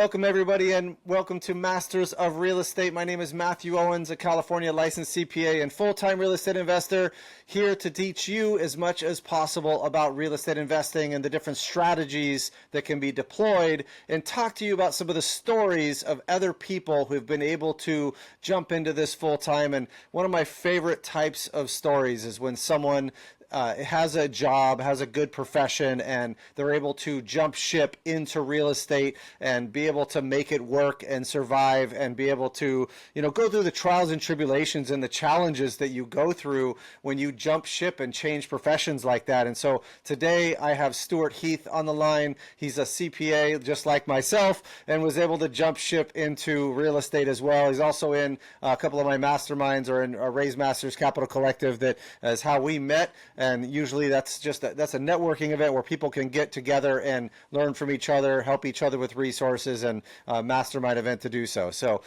Welcome, everybody, and welcome to Masters of Real Estate. My name is Mathew Owens, a California licensed CPA and full-time real estate investor, here to teach you as much as possible about real estate investing and the different strategies that can be deployed, and talk to you about some of the stories of other people who've been able to jump into this full-time. And one of my favorite types of stories is when someone has a job, has a good profession, and they're able to jump ship into real estate and be able to make it work and survive and be able to, go through the trials and tribulations and the challenges that you go through when you jump ship and change professions like that. And so today I have Stewart Heath on the line. He's a CPA just like myself and was able to jump ship into real estate as well. He's also in a couple of my masterminds, or in a Raise Masters Capital Collective. That is how we met. And usually that's a networking event where people can get together and learn from each other, help each other with resources, and mastermind event to do so. So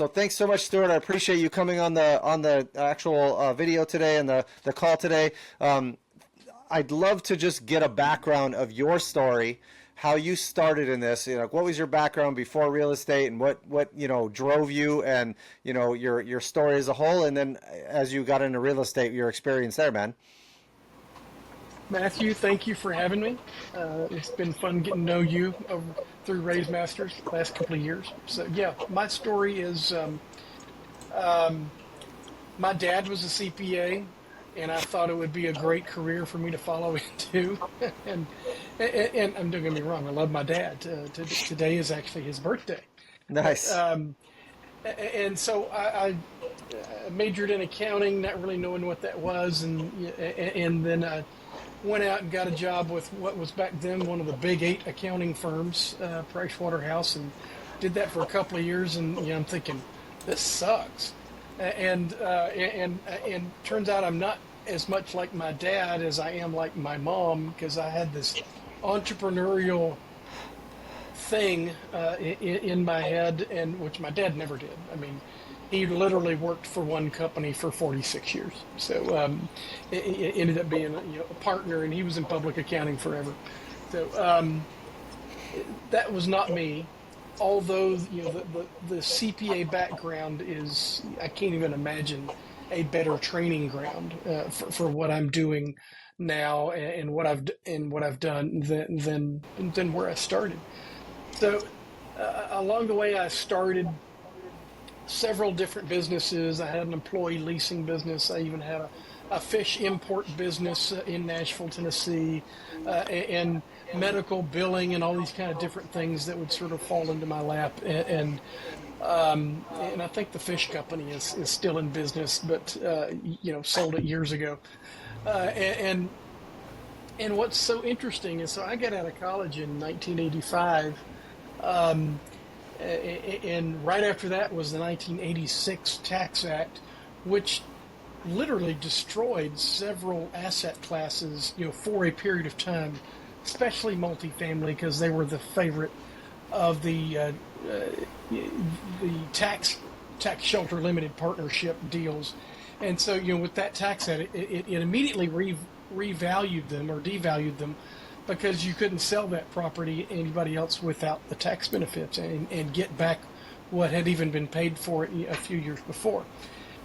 thanks so much, Stewart. I appreciate you coming on the actual video today and the call today. I'd love to just get a background of your story, how you started in this. What was your background before real estate, and what drove you, and your story as a whole, and then as you got into real estate, your experience there, man. Matthew, thank you for having me. It's been fun getting to know you through Raise Masters the last couple of years. So yeah, my story is my dad was a CPA, and I thought it would be a great career for me to follow into. and don't get me wrong, I love my dad. Today is actually his birthday. Nice. And so I majored in accounting, not really knowing what that was, and then I went out and got a job with what was back then one of the big 8 accounting firms, Pricewaterhouse, and did that for a couple of years. And I'm thinking, this sucks. And turns out I'm not as much like my dad as I am like my mom, because I had this entrepreneurial thing in my head, and which my dad never did. I mean, he literally worked for one company for 46 years. So it ended up being a partner, and he was in public accounting forever. So that was not me. Although the CPA background is, I can't even imagine a better training ground for what I'm doing now and what I've done than where I started. So along the way, I started several different businesses. I had an employee leasing business. I even had a fish import business in Nashville, Tennessee, and medical billing and all these kind of different things that would sort of fall into my lap. And I think the fish company is still in business, but sold it years ago. And what's so interesting is, so I got out of college in 1985. And right after that was the 1986 Tax Act, which literally destroyed several asset classes, for a period of time, especially multifamily, because they were the favorite of the tax shelter limited partnership deals. And so, with that tax act, it immediately revalued them or devalued them, because you couldn't sell that property to anybody else without the tax benefits and get back what had even been paid for it a few years before.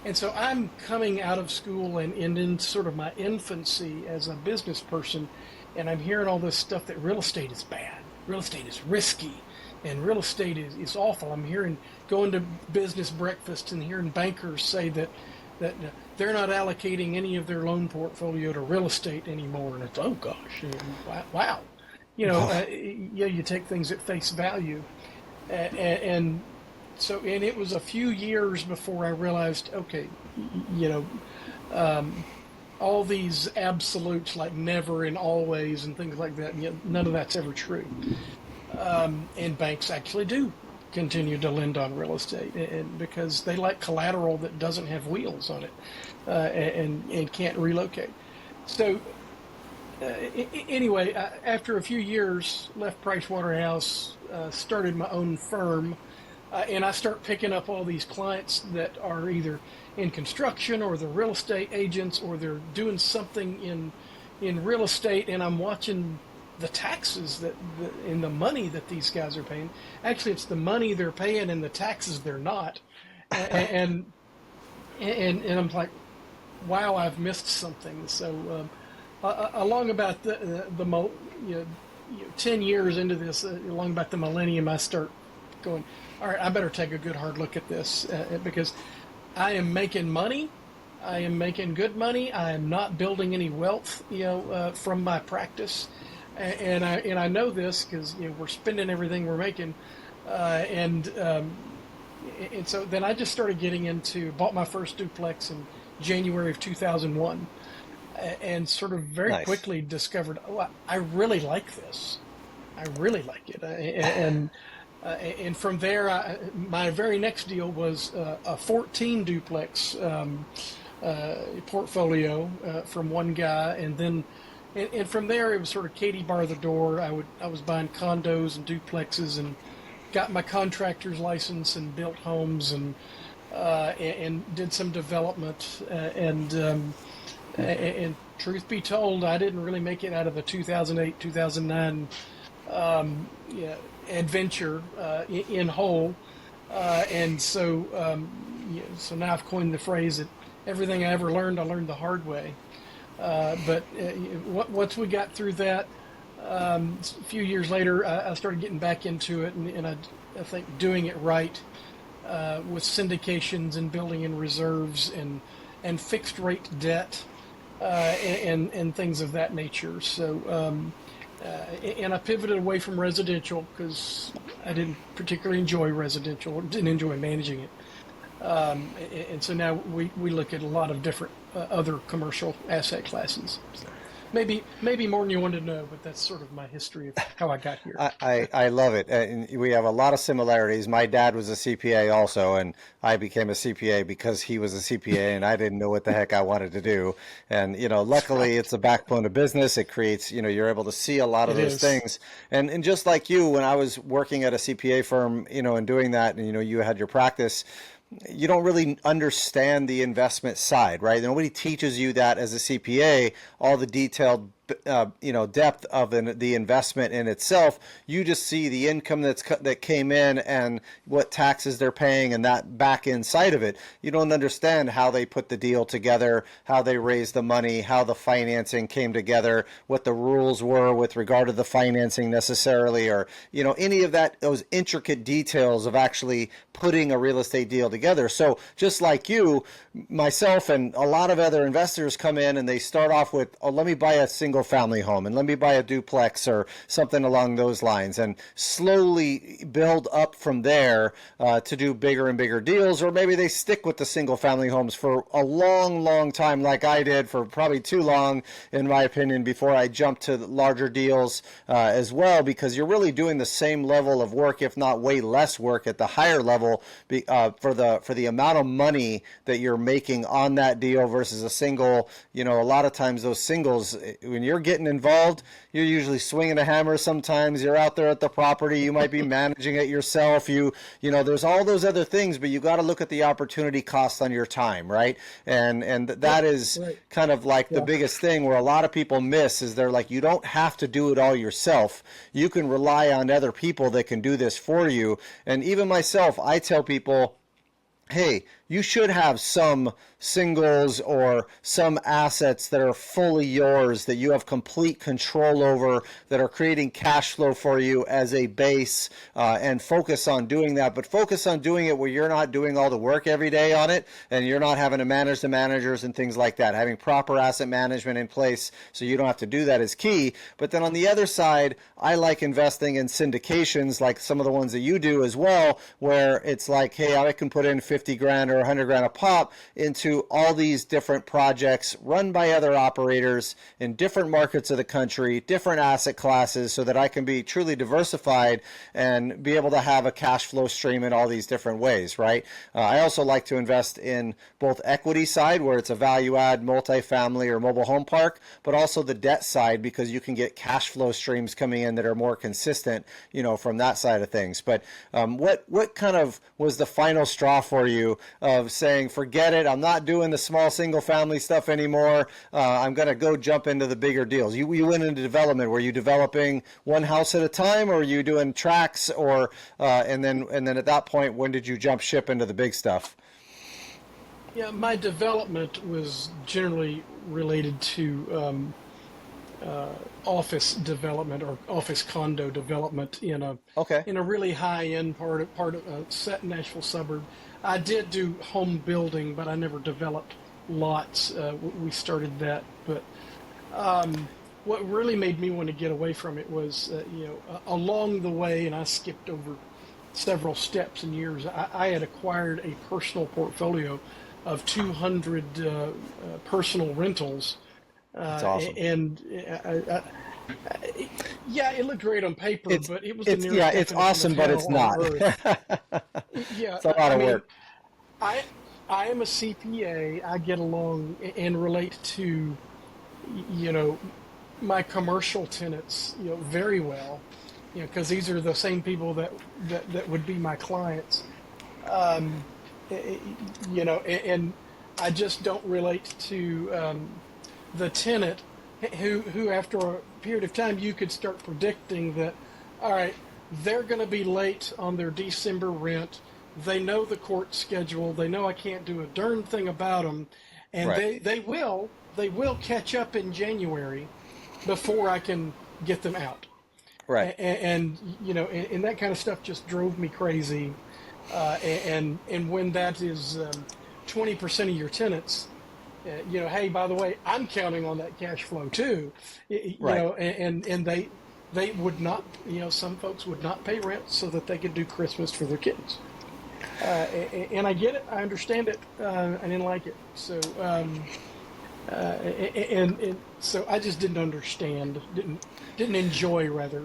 And so I'm coming out of school and in sort of my infancy as a business person, and I'm hearing all this stuff that real estate is bad, real estate is risky, and real estate is awful. I'm going to business breakfasts and hearing bankers say that they're not allocating any of their loan portfolio to real estate anymore. And it's, oh gosh, wow. You take things at face value. And it was a few years before I realized, okay, all these absolutes like never and always and things like that, none of that's ever true. And banks actually do continue to lend on real estate, and because they like collateral that doesn't have wheels on it and can't relocate. So anyway, after a few years, left Pricewaterhouse, started my own firm, and I start picking up all these clients that are either in construction, or they're real estate agents, or they're doing something in real estate, and I'm watching the taxes and the money that these guys are paying. Actually, it's the money they're paying and the taxes they're not. And and I'm like, wow, I've missed something. So along about you know, 10 years into this, along about the millennium, I start going, all right, I better take a good hard look at this because I am making money. I am making good money. I am not building any wealth, from my practice, and I know this because we're spending everything we're making, and so then I just started bought my first duplex in January of 2001, and sort of very Nice. quickly discovered, oh, I really like this. I really like it, and from there, my very next deal was a 14 duplex portfolio from one guy, and then and from there it was sort of Katie bar the door. I was buying condos and duplexes and got my contractor's license and built homes and did some development and truth be told, I didn't really make it out of the 2008 2009 adventure in whole, and so so now I've coined the phrase that everything I ever learned, I learned the hard way. But once we got through that, a few years later, I started getting back into it, and I think doing it right with syndications and building in reserves and fixed rate debt and things of that nature. So and I pivoted away from residential because I didn't particularly enjoy residential, didn't enjoy managing it. And so now we look at a lot of different other commercial asset classes. So maybe more than you wanted to know, but that's sort of my history of how I got here. I love it. And we have a lot of similarities. My dad was a CPA also, and I became a CPA because he was a CPA and I didn't know what the heck I wanted to do. And, luckily it's the backbone of business. It creates, you're able to see a lot of those things. And just like you, when I was working at a CPA firm, and doing that, and, you had your practice, you don't really understand the investment side, right? Nobody teaches you that as a CPA, all the detailed depth of the investment in itself. You just see the income that came in and what taxes they're paying and that back inside of it. You don't understand how they put the deal together, how they raised the money, how the financing came together, what the rules were with regard to the financing necessarily, or any of that, those intricate details of actually putting a real estate deal together. So just like you, myself, and a lot of other investors come in and they start off with, oh, let me buy a single family home and let me buy a duplex or something along those lines, and slowly build up from there to do bigger and bigger deals. Or maybe they stick with the single family homes for a long, long time, like I did, for probably too long, in my opinion, before I jumped to larger deals as well, because you're really doing the same level of work, if not way less work at the higher level for the amount of money that you're making on that deal versus a single. A lot of times those singles, when you're getting involved, you're usually swinging a hammer. Sometimes you're out there at the property, you might be managing it yourself, there's all those other things, but you got to look at the opportunity cost on your time, right? And that is kind of like the biggest thing where a lot of people miss, is they're like, you don't have to do it all yourself. You can rely on other people that can do this for you. And even myself, I tell people, hey, you should have some singles or some assets that are fully yours, that you have complete control over, that are creating cash flow for you as a base, and focus on doing that. But focus on doing it where you're not doing all the work every day on it, and you're not having to manage the managers and things like that. Having proper asset management in place so you don't have to do that is key. But then on the other side, I like investing in syndications, like some of the ones that you do as well, where it's like, hey, I can put in 50 grand or 100 grand a pop into all these different projects run by other operators in different markets of the country, different asset classes, so that I can be truly diversified and be able to have a cash flow stream in all these different ways, right? I also like to invest in both equity side, where it's a value add multifamily or mobile home park, but also the debt side, because you can get cash flow streams coming in that are more consistent, from that side of things. But what kind of was the final straw for you of saying, forget it, I'm not doing the small single family stuff anymore. I'm going to go jump into the bigger deals. You went into development. Were you developing one house at a time, or are you doing tracks, or and then at that point, when did you jump ship into the big stuff? Yeah, my development was generally related to office development or office condo development Okay. in a really high end part of a set Nashville suburb. I did do home building, but I never developed lots. We started that, but what really made me want to get away from it was along the way, and I skipped over several steps and years. I had acquired a personal portfolio of 200 personal rentals. That's awesome. And yeah, it looked great on paper, but it was the nearest yeah, it's definition awesome, of but hell it's on not. earth. Yeah, It's a lot of work. I I am a CPA. I get along and relate to you know my commercial tenants very well, because these are the same people that would be my clients. Um, and I just don't relate to the tenant who after a period of time you could start predicting that, all right, they're going to be late on their December rent. They know the court schedule. They know I can't do a darn thing about them, and Right. they will catch up in January before I can get them out. Right. And that kind of stuff just drove me crazy. And when that is 20% of your tenants, hey, by the way, I'm counting on that cash flow too. Right. And they would not, some folks would not pay rent so that they could do Christmas for their kids. And I get it, I understand it. I didn't like it, so and so I just didn't understand, didn't enjoy rather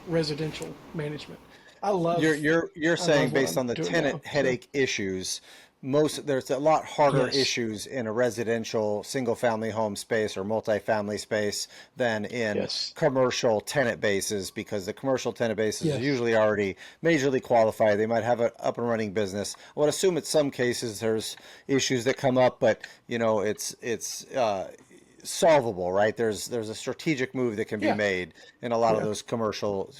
residential management. I love You're I saying love what based I'm on the doing tenant now. So headache issues, there's a lot harder yes, issues in a residential single family home space or multifamily space than in yes, commercial tenant bases, because the commercial tenant bases are yes, usually already majorly qualified. They might have an up and running business. I would assume in some cases there's issues that come up, but it's solvable, right? There's a strategic move that can be yeah, made in a lot of yeah, those commercial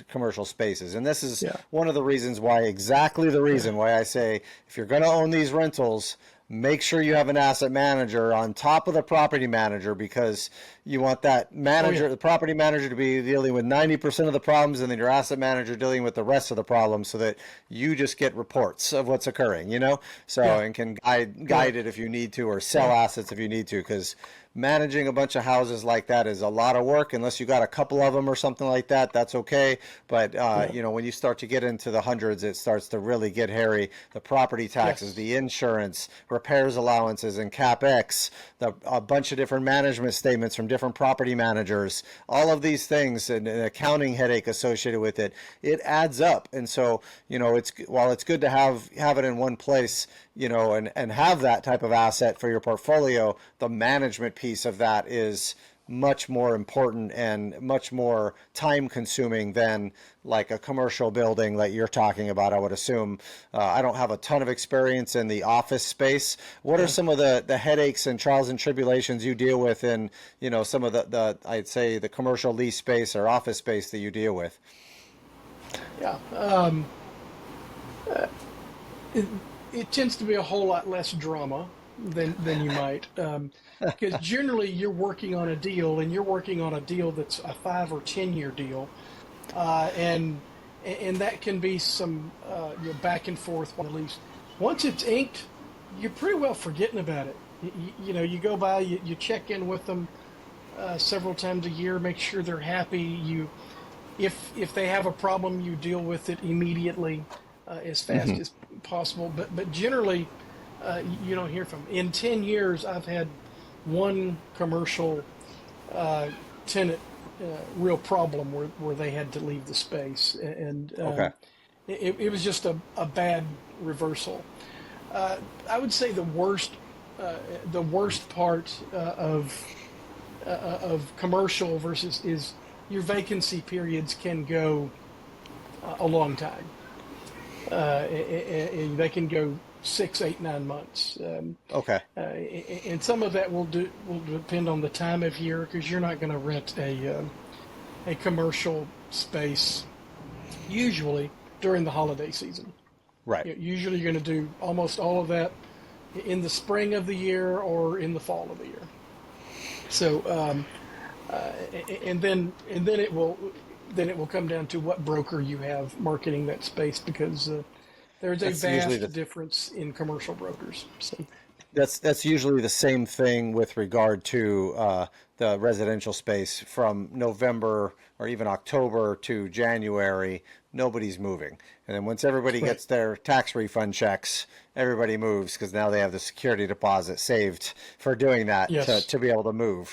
spaces. And this is yeah, one of the reasons why, exactly the yeah, reason why I say, if you're going to own these rentals, make sure you have an asset manager on top of the property manager, because you want that oh yeah, manager, the property manager, to be dealing with 90% of the problems, and then your asset manager dealing with the rest of the problems, so that you just get reports of what's occurring. So, yeah, and can guide correct, it if you need to, or sell yeah, assets if you need to, because managing a bunch of houses like that is a lot of work. Unless you got a couple of them or something like that, that's okay. But yeah, when you start to get into the hundreds, it starts to really get hairy. The property taxes, yes, the insurance, repairs allowances, and capex, a bunch of different management statements from different property managers, all of these things, and an accounting headache associated with it. It adds up. And so, it's, while it's good to have it in one place, and have that type of asset for your portfolio, the management piece of that is much more important and much more time consuming than like a commercial building that you're talking about, I would assume. I don't have a ton of experience in the office space. What are yeah, some of the headaches and trials and tribulations you deal with in, some of the I'd say the commercial lease space or office space that you deal with? yeah. It, it tends to be a whole lot less drama than you might, because generally you're working on a deal, and you're working on a deal that's a 5 or 10 year deal, and that can be some back and forth at least. Once it's inked, you're pretty well forgetting about it. You go by, you check in with them several times a year, make sure they're happy. If they have a problem, you deal with it immediately, as fast as possible. But generally, you don't hear from them. In 10 years, I've had one commercial tenant real problem where they had to leave the space, and Okay. it was just a bad reversal. I would say the worst part of commercial versus is your vacancy periods can go a long time. They can go 6, 8, 9 months. Okay. And some of that will depend on the time of year, because you're not going to rent a commercial space usually during the holiday season. Right. Usually you're going to do almost all of that in the spring of the year or in the fall of the year. So, and then it will come down to what broker you have marketing that space, because there's a That's usually vast difference in commercial brokers. So. that's usually the same thing with regard to the residential space from November or even October to January. Nobody's moving, and then once everybody Right. gets their tax refund checks, everybody moves because now they have the security deposit saved for doing that Yes, to be able to move.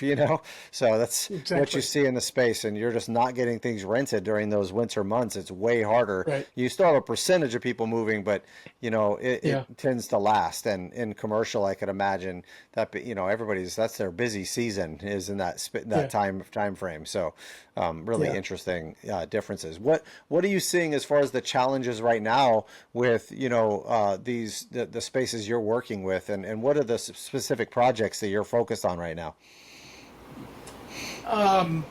So that's what you exactly. see in the space, and you're just not getting things rented during those winter months. It's way harder. Right. You still have a percentage of people moving, but Yeah. it tends to last. And in commercial, I could imagine that everybody's that's their busy season is in that Yeah. time frame. So really Yeah. interesting differences. What are you seeing as far as the challenges right now with the spaces you're working with, and what are the specific projects that you're focused on right now? I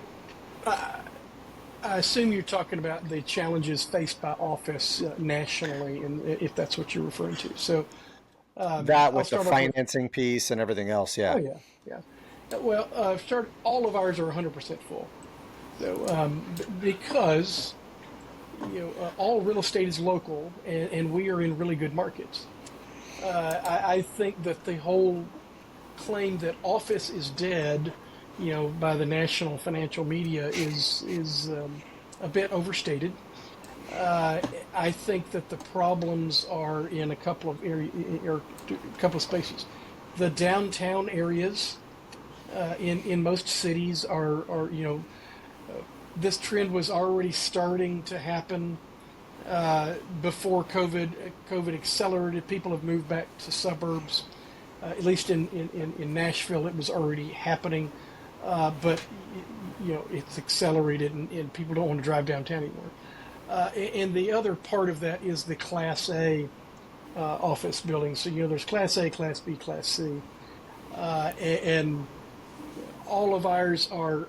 assume you're talking about the challenges faced by office nationally, and if that's what you're referring to. So That I'll with the start off with. financing piece and everything else, Oh yeah. yeah, yeah. Well, all of ours are 100% full. So because all real estate is local, and we are in really good markets. I think that the whole claim that office is dead, by the national financial media is a bit overstated. I think that the problems are in a couple of a couple of spaces. The downtown areas in most cities are this trend was already starting to happen before COVID. COVID accelerated. People have moved back to suburbs. At least in Nashville, it was already happening, but it's accelerated, and people don't want to drive downtown anymore. And the other part of that is the Class A office buildings. So there's Class A, Class B, Class C, and all of ours are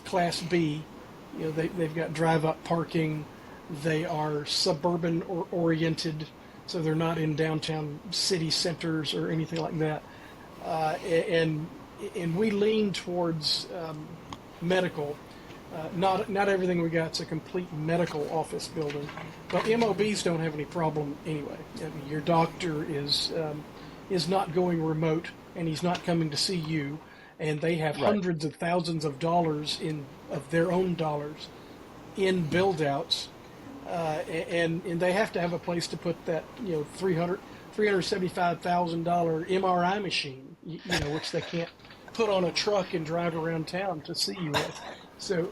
Class B. They've got drive-up parking. They are suburban oriented, so they're not in downtown city centers or anything like that. And we lean towards medical. Not everything we got's a complete medical office building, but MOBs don't have any problem anyway. I mean, your doctor is not going remote, and he's not coming to see you, and they have Right. hundreds of thousands of dollars of their own dollars in build outs, and they have to have a place to put that $375,000 MRI machine, which they can't put on a truck and drive around town to see you with. So,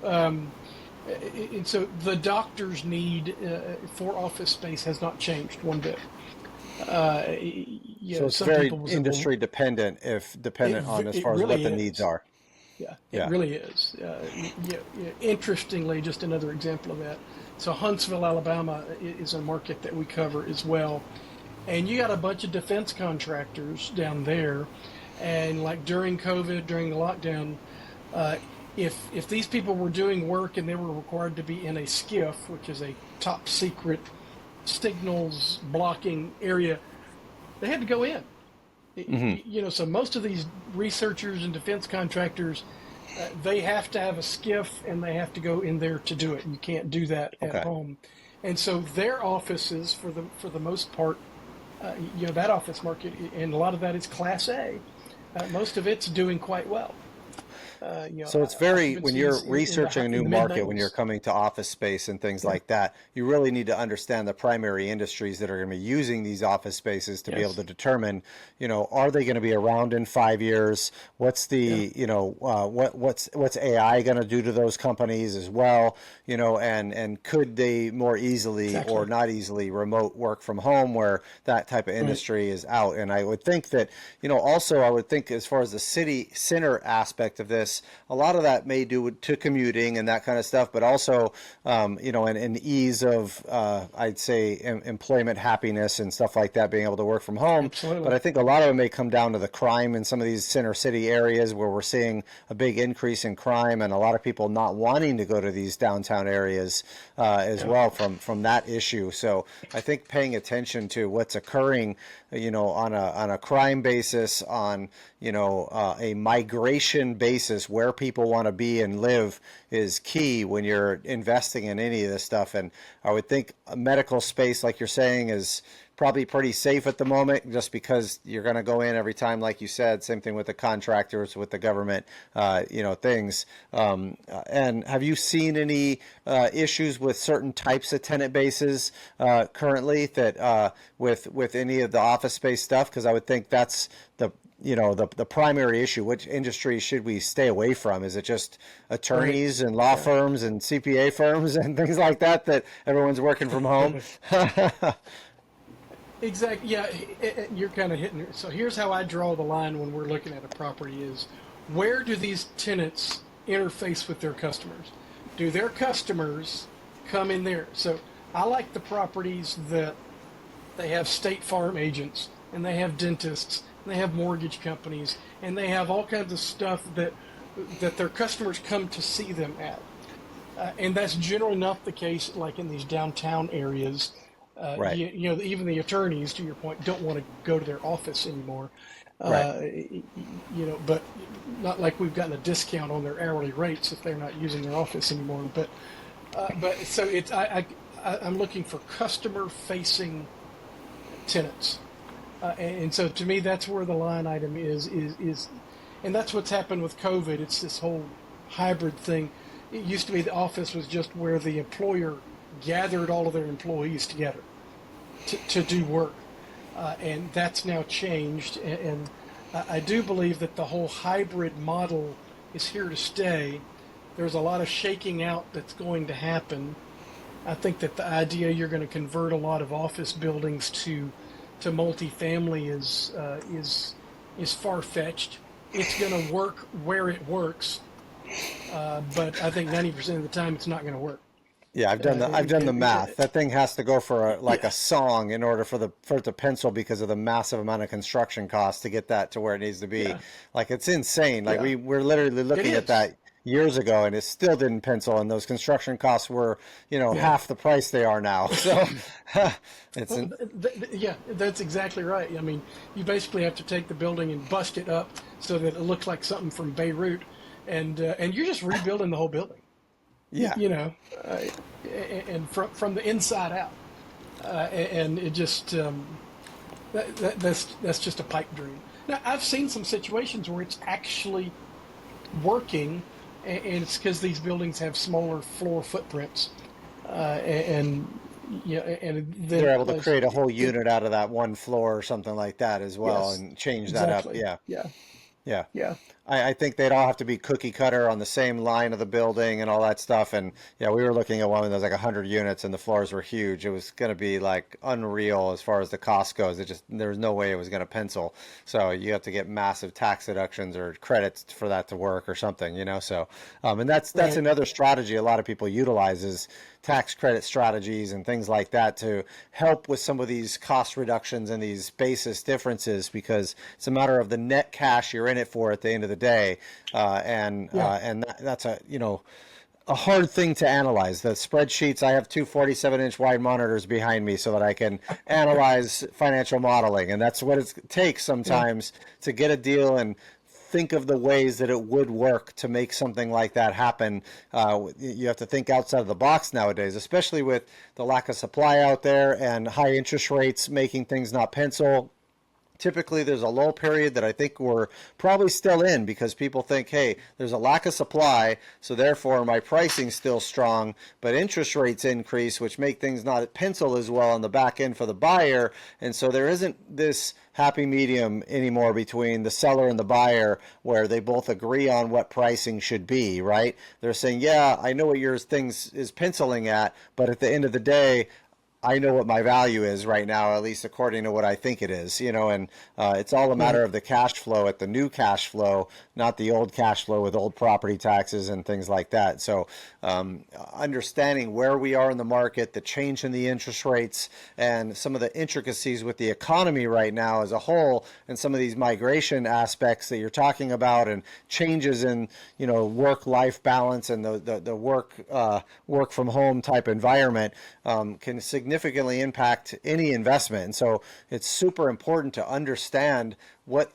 and so the doctor's need for office space has not changed one bit. So it's Some very people will say, well, industry dependent, if dependent on as it far as what really the needs is. are. Yeah, it Yeah. really is. Interestingly, just another example of that. So Huntsville, Alabama is a market that we cover as well. And you got a bunch of defense contractors down there. And like during COVID, during the lockdown, if these people were doing work and they were required to be in a SCIF, which is a top secret signals blocking area, they had to go in. So most of these researchers and defense contractors, they have to have a SCIF, and they have to go in there to do it. You can't do that at Okay. home. And so their offices, for the most part, that office market, and a lot of that is Class A. Most of it's doing quite well. So it's very, when you're Occupancies researching a new in the mid market, when you're 90s. coming to office space and things Yeah. like that, you really need to understand the primary industries that are going to be using these office spaces to be able Yes. to determine, are they going to be around in 5 years? What's Yeah. the, what's AI going to do to those companies as well? And could they more easily or Exactly. not easily remote work from home where that type of Right. industry is out? And I would think that, also I would think as far as the city center aspect of this, because a lot of that may do to commuting and that kind of stuff, but also, and ease of, I'd say, employment happiness and stuff like that, being able to work from home. Absolutely. But I think a lot of it may come down to the crime in some of these center city areas where we're seeing a big increase in crime, and a lot of people not wanting to go to these downtown areas as well from that issue. So I think paying attention to what's occurring, on a crime basis, on a migration basis, where people want to be and live is key when you're investing in any of this stuff. And I would think a medical space, like you're saying, is probably pretty safe at the moment, just because you're going to go in every time, like you said. Same thing with the contractors, with the government, things. And have you seen any issues with certain types of tenant bases currently that with any of the office space stuff? Because I would think that's the primary issue. Which industry should we stay away from? Is it just attorneys and law firms and CPA firms and things like that everyone's working from home? Exactly. Yeah, you're kind of hitting it. So here's how I draw the line when we're looking at a property: is where do these tenants interface with their customers? Do their customers come in there? So I like the properties that they have State Farm agents, and they have dentists, and they have mortgage companies, and they have all kinds of stuff that their customers come to see them at. And that's generally not the case, like in these downtown areas. Right. Even the attorneys, to your point, don't want to go to their office anymore. Right. But not like we've gotten a discount on their hourly rates if they're not using their office anymore. But so it's I'm looking for customer-facing tenants, and so to me that's where the line item is, and that's what's happened with COVID. It's this whole hybrid thing. It used to be the office was just where the employer gathered all of their employees together to do work, and that's now changed, and I do believe that the whole hybrid model is here to stay. There's a lot of shaking out that's going to happen. I think that the idea you're going to convert a lot of office buildings to multifamily is far-fetched. It's going to work where it works, but I think 90% of the time it's not going to work. Yeah, I've done the math. That thing has to go for a song in order for it to pencil, because of the massive amount of construction costs to get that to where it needs to be. Yeah. Like, it's insane. Like, we're literally looking at that years ago, and it still didn't pencil, and those construction costs were half the price they are now. So that's exactly right. I mean, you basically have to take the building and bust it up so that it looks like something from Beirut, and you're just rebuilding the whole building. Yeah, and from the inside out, and it just that's just a pipe dream. Now, I've seen some situations where it's actually working, and it's because these buildings have smaller floor footprints, and they're able to create a whole unit out of that one floor or something like that as well, and change that up. Yeah. I think they'd all have to be cookie cutter on the same line of the building and all that stuff. And we were looking at one that was like 100 units and the floors were huge. It was going to be like unreal as far as the cost goes. There was no way it was going to pencil. So you have to get massive tax deductions or credits for that to work or something, So, and that's another strategy a lot of people utilize, is tax credit strategies and things like that to help with some of these cost reductions and these basis differences, because it's a matter of the net cash you're in it for at the end of the day, and that's a hard thing to analyze. The spreadsheets, I have two 47-inch wide monitors behind me so that I can analyze financial modeling, and that's what it takes sometimes to get a deal and think of the ways that it would work to make something like that happen. You have to think outside of the box nowadays, especially with the lack of supply out there and high interest rates making things not pencil. Typically, there's a lull period that I think we're probably still in, because people think, hey, there's a lack of supply, so therefore my pricing's still strong, but interest rates increase, which make things not pencil as well on the back end for the buyer. And so there isn't this happy medium anymore between the seller and the buyer where they both agree on what pricing should be, right? They're saying, yeah, I know what your things is penciling at, but at the end of the day, I know what my value is right now, at least according to what I think it is, and it's all a matter Right. of the cash flow at the new cash flow, not the old cash flow with old property taxes and things like that. So understanding where we are in the market, the change in the interest rates, and some of the intricacies with the economy right now as a whole, and some of these migration aspects that you're talking about, and changes in work-life balance and the work from home type environment can significantly impact any investment. And so it's super important to understand what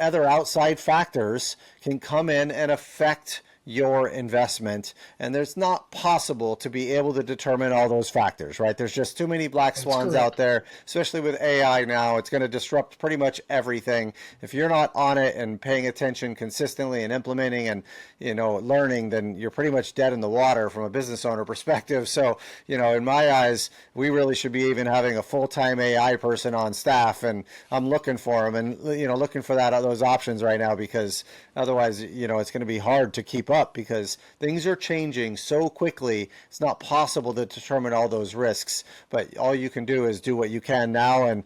other outside factors can come in and affect your investment. And there's not possible to be able to determine all those factors, right? There's just too many black That's swans out correct. there, especially with AI now. It's going to disrupt pretty much everything. If you're not on it and paying attention consistently and implementing and, learning, then you're pretty much dead in the water from a business owner perspective. So, in my eyes, we really should be even having a full-time AI person on staff, and I'm looking for them and, looking for those options right now, because otherwise, it's going to be hard to keep up because things are changing so quickly. It's not possible to determine all those risks, but all you can do is do what you can now and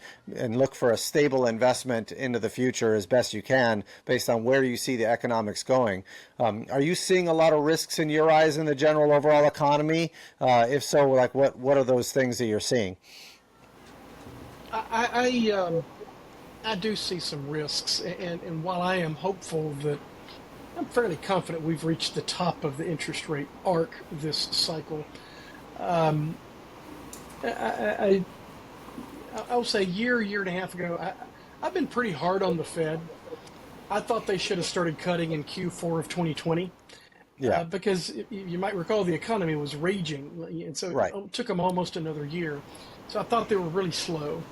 look for a stable investment into the future as best you can based on where you see the economics going. Are you seeing a lot of risks in your eyes in the general overall economy? If so, like what are those things that you're seeing? I do see some risks, and while I am hopeful that I'm fairly confident we've reached the top of the interest rate arc this cycle, um, I, I'll say year and a half ago, I've been pretty hard on the Fed. I thought they should have started cutting in Q4 of 2020 Yeah, because you might recall the economy was raging, and so right. it took them almost another year. So I thought they were really slow.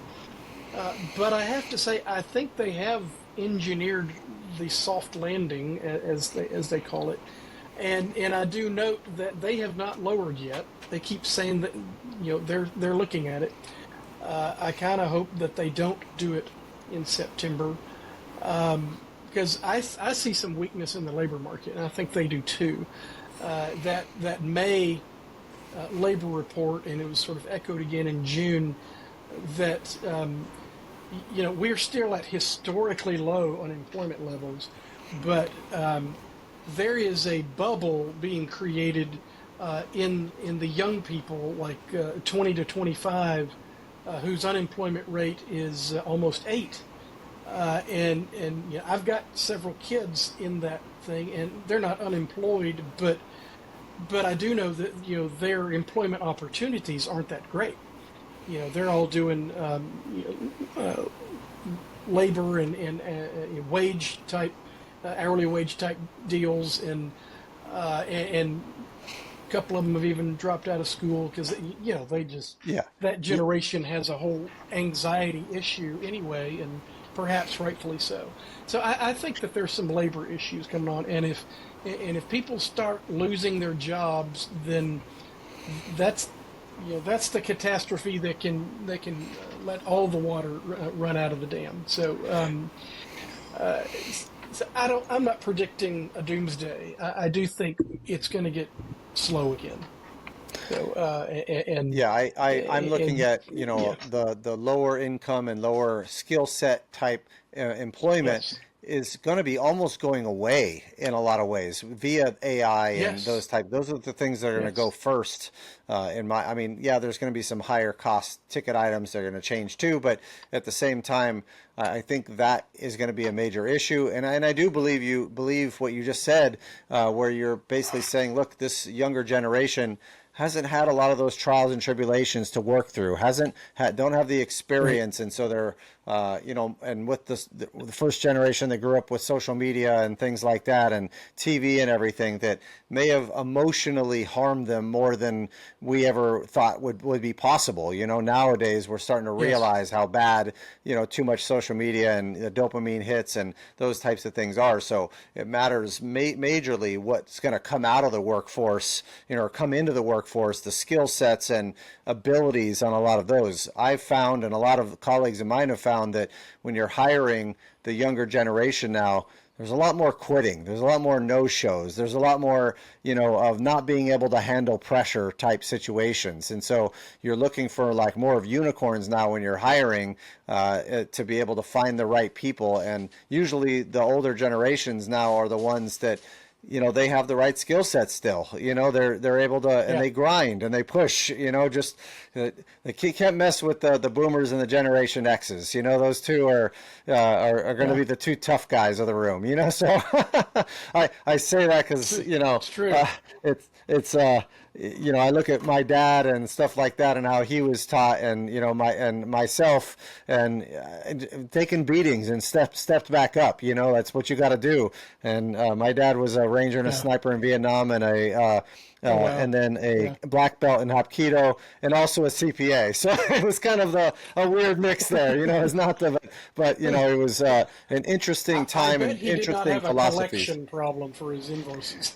But I have to say, I think they have engineered the soft landing, as they call it, and I do note that they have not lowered yet. They keep saying that they're looking at it. I kind of hope that they don't do it in September, because I see some weakness in the labor market, and I think they do too. That May labor report, and it was sort of echoed again in June, that we're still at historically low unemployment levels, but there is a bubble being created in the young people, like 20 to 25, whose unemployment rate is almost 8. And I've got several kids in that thing, and they're not unemployed, but I do know that their employment opportunities aren't that great. They're all doing labor and wage type, hourly wage type deals, and a couple of them have even dropped out of school because they just, Yeah. that generation has a whole anxiety issue anyway, and perhaps rightfully so. So I think that there's some labor issues coming on, and if people start losing their jobs, then that's that's the catastrophe that can let all the water run out of the dam. Uh, so I'm not predicting a doomsday. I do think it's going to get slow again. So Yeah, I'm looking and at, yeah, the lower income and lower skill set type employment yes, is going to be almost going away in a lot of ways via AI and yes, those are the things that are going to go yes, first I mean, yeah, there's going to be some higher cost ticket items that are going to change too, but at the same time, I think that is going to be a major issue. And I do believe what you just said, where you're basically saying, look, this younger generation hasn't had a lot of those trials and tribulations to work through, don't have the right, experience, and so they're and with the first generation that grew up with social media and things like that and TV and everything, that may have emotionally harmed them more than we ever thought would be possible. Nowadays we're starting to yes, realize how bad too much social media and the dopamine hits and those types of things are. So it matters majorly what's going to come out of the workforce, or come into the workforce, the skill sets and abilities on a lot of those. I've found, and a lot of colleagues of mine have found, that when you're hiring the younger generation now, there's a lot more quitting. There's a lot more no-shows. There's a lot more, of not being able to handle pressure type situations. And so you're looking for like more of unicorns now when you're hiring to be able to find the right people. And usually the older generations now are the ones that they have the right skill set still. They're able to, and Yeah. they grind and they push. Just they can't mess with the boomers and the Generation X's. Those two are going to Yeah. be the two tough guys of the room. So I say that because It's true. I look at my dad and stuff like that and how he was taught, and myself, and taking beatings and stepped back up. That's what you got to do. And my dad was a ranger and a Yeah. sniper in Vietnam, and Oh wow. and then a Yeah. black belt in Hapkido, and also a CPA. So it was kind of a weird mix there. It's not but it was an interesting I time bet and he did not interesting have a philosophies. collection problem for his invoices.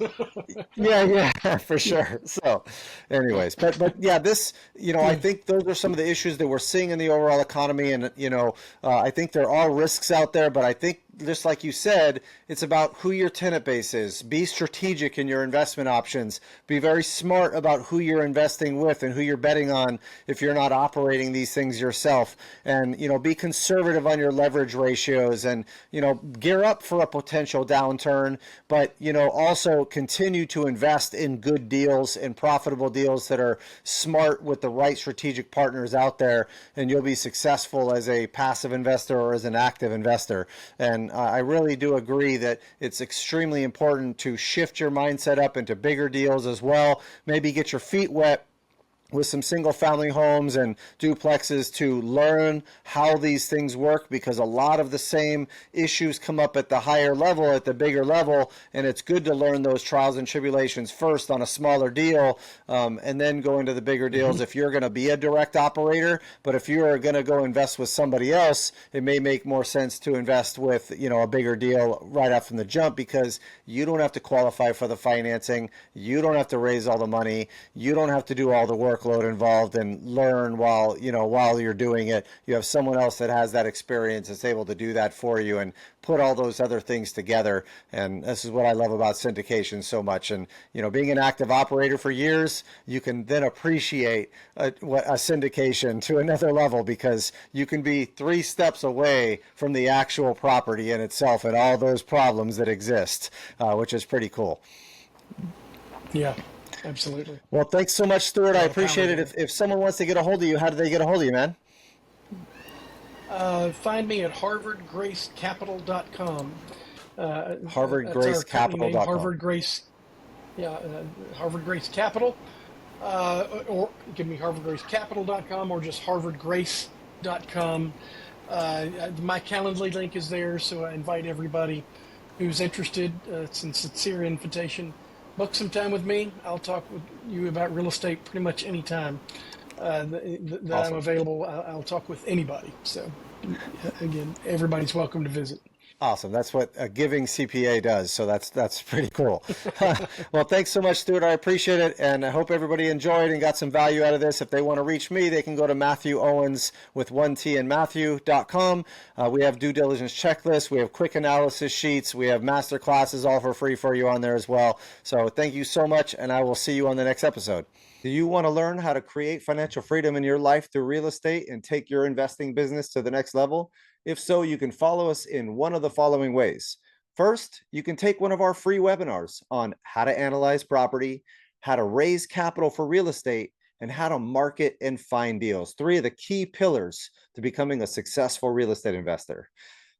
Yeah, for sure. So, anyways, but yeah, this, I think those are some of the issues that we're seeing in the overall economy, and I think there are risks out there, but I think just like you said, it's about who your tenant base is. Be strategic in your investment options. Be very smart about who you're investing with and who you're betting on if you're not operating these things yourself. And, be conservative on your leverage ratios, and, gear up for a potential downturn, but, also continue to invest in good deals and profitable deals that are smart with the right strategic partners out there, and you'll be successful as a passive investor or as an active investor. And I really do agree that it's extremely important to shift your mindset up into bigger deals as well. Maybe get your feet wet with some single family homes and duplexes to learn how these things work, because a lot of the same issues come up at the higher level, at the bigger level, and it's good to learn those trials and tribulations first on a smaller deal, and then go into the bigger deals if you're going to be a direct operator. But if you're going to go invest with somebody else, it may make more sense to invest with a bigger deal right off from the jump, because you don't have to qualify for the financing, you don't have to raise all the money, you don't have to do all the workload involved and learn while you're doing it. You have someone else that has that experience that's able to do that for you and put all those other things together. And this is what I love about syndication so much. And being an active operator for years, you can then appreciate a syndication to another level, because you can be 3 steps away from the actual property in itself and all those problems that exist, which is pretty cool. Yeah, absolutely. Well, thanks so much, Stewart. A I lot of power appreciate it. there. If someone wants to get a hold of you, how do they get a hold of you, man? Find me at harvardgracecapital.com. That's our company name, HarvardGraceCapital.com. Harvard Grace. Yeah, Harvard Grace Capital. Or give me harvardgracecapital.com or just harvardgrace.com. My Calendly link is there, so I invite everybody who's interested. It's a sincere invitation. Book some time with me. I'll talk with you about real estate pretty much any time that I'm Awesome. available. I'll talk with anybody. So, again, everybody's welcome to visit. Awesome. That's what a giving CPA does. So that's pretty cool. Well, thanks so much, Stuart. I appreciate it. And I hope everybody enjoyed and got some value out of this. If they want to reach me, they can go to Mathew Owens with 1T and Matthew.com. We have due diligence checklists. We have quick analysis sheets. We have master classes all for free for you on there as well. So thank you so much. And I will see you on the next episode. Do you want to learn how to create financial freedom in your life through real estate and take your investing business to the next level? If so, you can follow us in one of the following ways. First, you can take one of our free webinars on how to analyze property, how to raise capital for real estate, and how to market and find deals. 3 of the key pillars to becoming a successful real estate investor.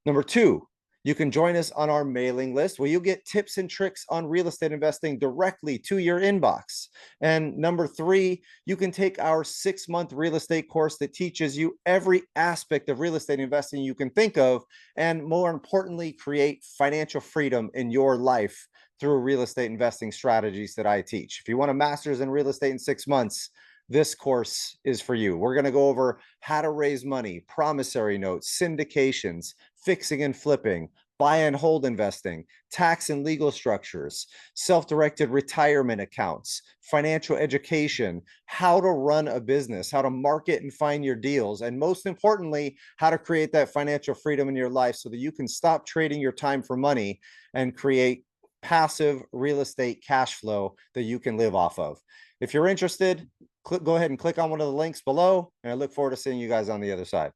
Number 2, you can join us on our mailing list where you'll get tips and tricks on real estate investing directly to your inbox. And number 3, you can take our 6-month real estate course that teaches you every aspect of real estate investing you can think of, and more importantly, create financial freedom in your life through real estate investing strategies that I teach. If you want a master's in real estate in 6 months, this course is for you. We're going to go over how to raise money, promissory notes, syndications, fixing and flipping, buy and hold investing, tax and legal structures, self-directed retirement accounts, financial education, how to run a business, how to market and find your deals, and most importantly, how to create that financial freedom in your life so that you can stop trading your time for money and create passive real estate cash flow that you can live off of. If you're interested, go ahead and click on one of the links below, and I look forward to seeing you guys on the other side.